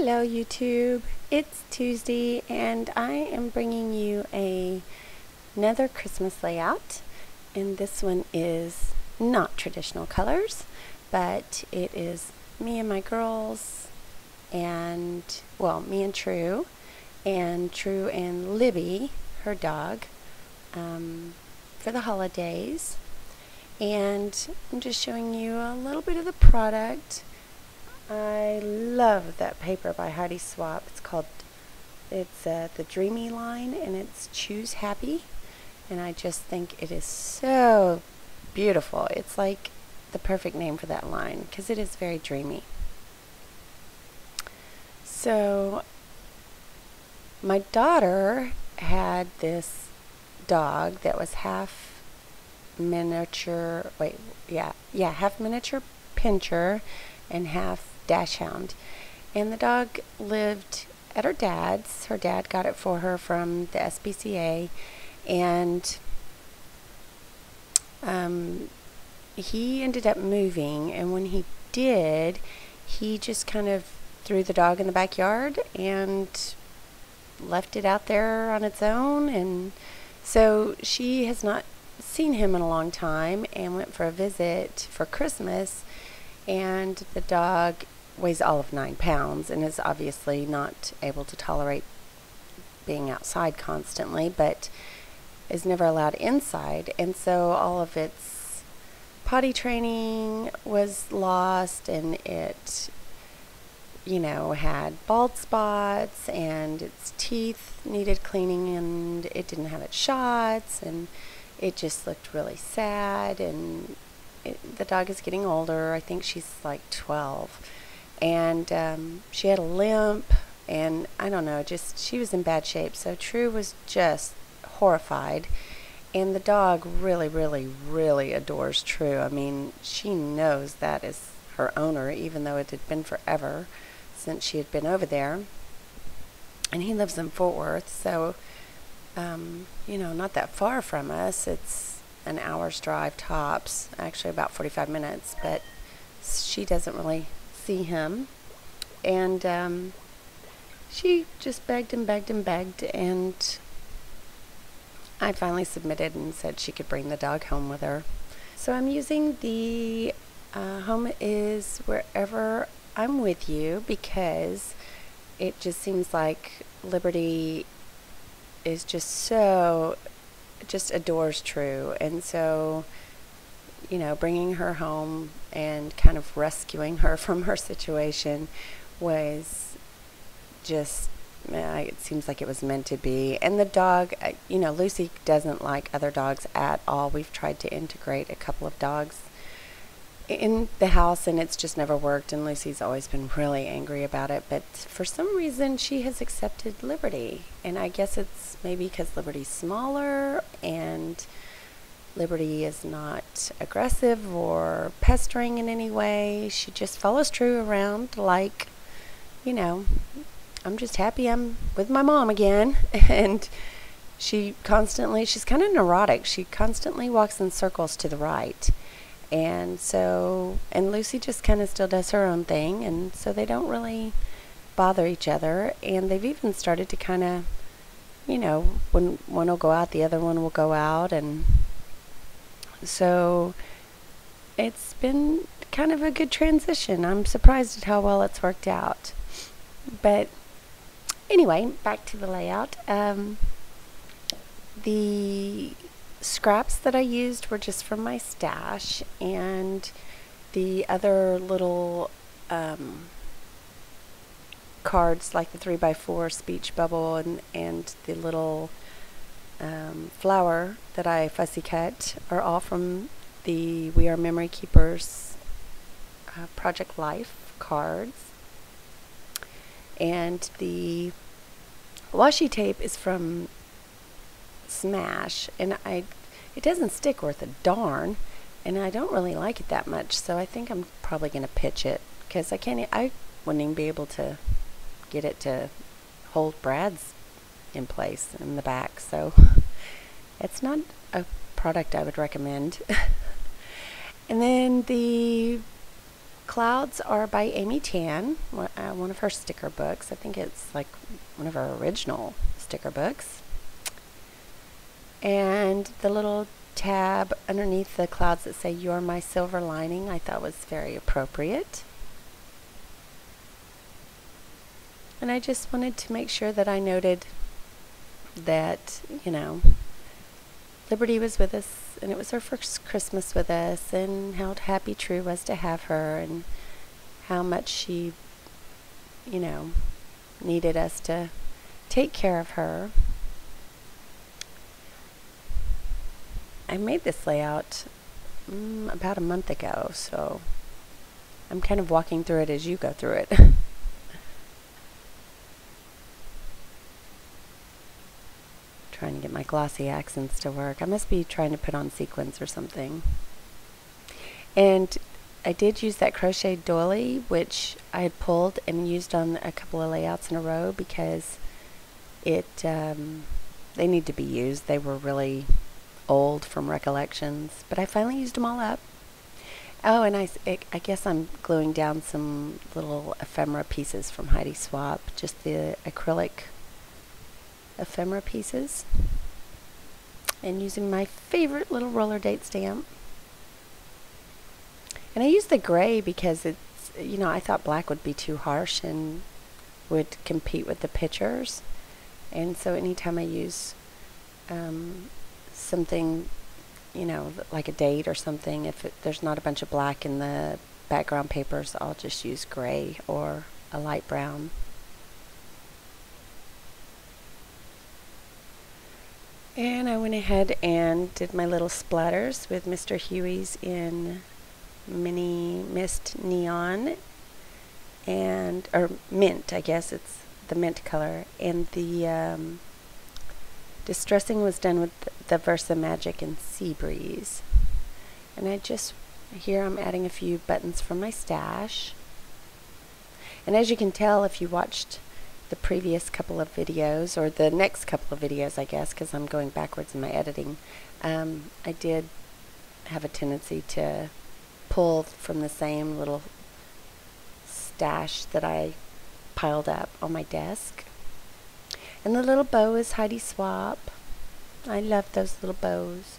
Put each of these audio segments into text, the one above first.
Hello YouTube, it's Tuesday and I am bringing you another Christmas layout, and this one is not traditional colors, but it is me and my girls and, well, me and True and Libby, her dog, for the holidays. And I'm just showing you a little bit of the product. I love that paper by Heidi Swapp. It's the Dreamy line, and it's Choose Happy, and I just think it is so beautiful. It's like the perfect name for that line because it is very dreamy. So my daughter had this dog that was half miniature, half miniature pinscher and half dachshund, and the dog lived at her dad's. Her dad got it for her from the SPCA, and he ended up moving, and when he did, he just kind of threw the dog in the backyard and left it out there on its own, and so she has not seen him in a long time and went for a visit for Christmas, and the dog weighs all of 9 pounds and is obviously not able to tolerate being outside constantly, but is never allowed inside, and so all of its potty training was lost, and it had bald spots, and its teeth needed cleaning, and it didn't have its shots, and it just looked really sad. And the dog is getting older. I think she's like 12, and she had a limp, and I don't know, just she was in bad shape. So True was just horrified, and the dog really, really, really adores True. I mean, she knows that is her owner, even though it had been forever since she had been over there. And he lives in Fort Worth, so not that far from us. It's an hour's drive tops, actually about 45 minutes, but she doesn't really see him. And she just begged and begged and begged, and I finally submitted and said she could bring the dog home with her. So I'm using the Home Is Wherever I'm With You, because it just seems like Liberty is just adores True, and so bringing her home and kind of rescuing her from her situation was just, it seems like it was meant to be. And the dog, Lucy doesn't like other dogs at all. We've tried to integrate a couple of dogs in the house, and it's just never worked, and Lucy's always been really angry about it, but for some reason she has accepted Liberty, and I guess it's maybe because Liberty's smaller and Liberty is not aggressive or pestering in any way. She just follows True around like, I'm just happy I'm with my mom again. And she's kind of neurotic. She constantly walks in circles to the right. And Lucy just kind of still does her own thing, and so they don't really bother each other. And they've even started to kind of, when one will go out, the other one will go out, and so it's been kind of a good transition. I'm surprised at how well it's worked out. But anyway, back to the layout. The scraps that I used were just from my stash, and the other little cards, like the 3x4 speech bubble and the little flower that I fussy cut, are all from the We Are Memory Keepers Project Life cards. And the washi tape is from Smash, and it doesn't stick worth a darn, and I don't really like it that much, so I think I'm probably going to pitch it, because I wouldn't even be able to get it to hold Brad's in place in the back, so it's not a product I would recommend. And then the Clouds are by Amy Tan, one of her sticker books. I think it's like one of her original sticker books. And the little tab underneath the clouds that say "You're my silver lining" I thought was very appropriate. And I just wanted to make sure that I noted that, you know, Liberty was with us, and it was her first Christmas with us, and how happy True was to have her, and how much she, you know, needed us to take care of her. I made this layout about a month ago, so I'm kind of walking through it as you go through it. Trying to get my glossy accents to work. I must be trying to put on sequins or something. And I did use that crochet doily, which I had pulled and used on a couple of layouts in a row because they need to be used. They were really old from recollections, but I finally used them all up. Oh, and I guess I'm gluing down some little ephemera pieces from Heidi Swap, just the acrylic ephemera pieces, and using my favorite little roller date stamp. And I used the gray because it's, you know, I thought black would be too harsh and would compete with the pictures, and so anytime I use something, you know, like a date or something, if there's not a bunch of black in the background papers, I'll just use gray or a light brown. And I went ahead and did my little splatters with Mr. Huey's in Mini Mist Neon, or mint, I guess it's the mint color, and the distressing was done with the Versa Magic and Sea Breeze. And here I'm adding a few buttons from my stash. And as you can tell, if you watched the previous couple of videos, or the next couple of videos, I guess, because I'm going backwards in my editing, I did have a tendency to pull from the same little stash that I piled up on my desk. And the little bow is Heidi Swap. I love those little bows.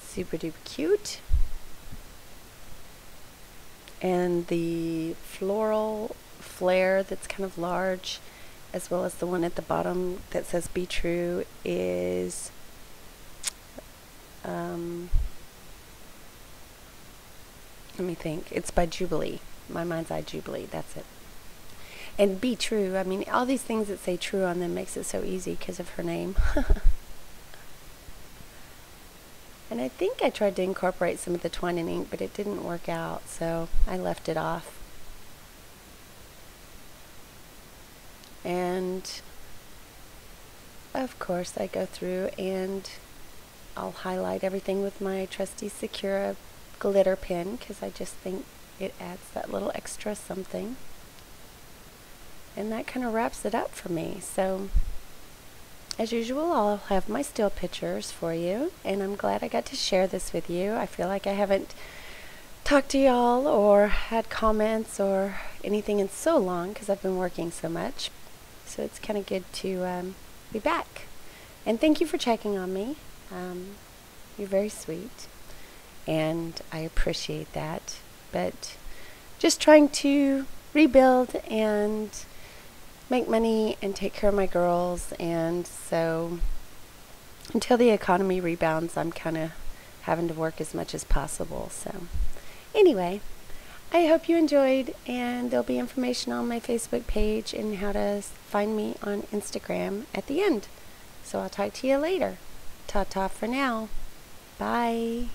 Super duper cute. And the floral flare that's kind of large, as well as the one at the bottom that says "Be True," is let me think. It's by Jubilee. My Mind's Eye Jubilee. That's it. And "Be True," I mean, all these things that say "true" on them makes it so easy because of her name. And I think I tried to incorporate some of the twine and ink, but it didn't work out, so I left it off. And of course I go through and I'll highlight everything with my trusty Sakura glitter pen, because I just think it adds that little extra something. And that kind of wraps it up for me. So as usual, I'll have my still pictures for you, and I'm glad I got to share this with you. I feel like I haven't talked to y'all or had comments or anything in so long because I've been working so much. So it's kind of good to be back. And thank you for checking on me. You're very sweet, and I appreciate that. But just trying to rebuild and make money and take care of my girls, and so until the economy rebounds, I'm kind of having to work as much as possible. So anyway, I hope you enjoyed, and there'll be information on my Facebook page and how to find me on Instagram at the end. So I'll talk to you later. Ta-ta for now. Bye.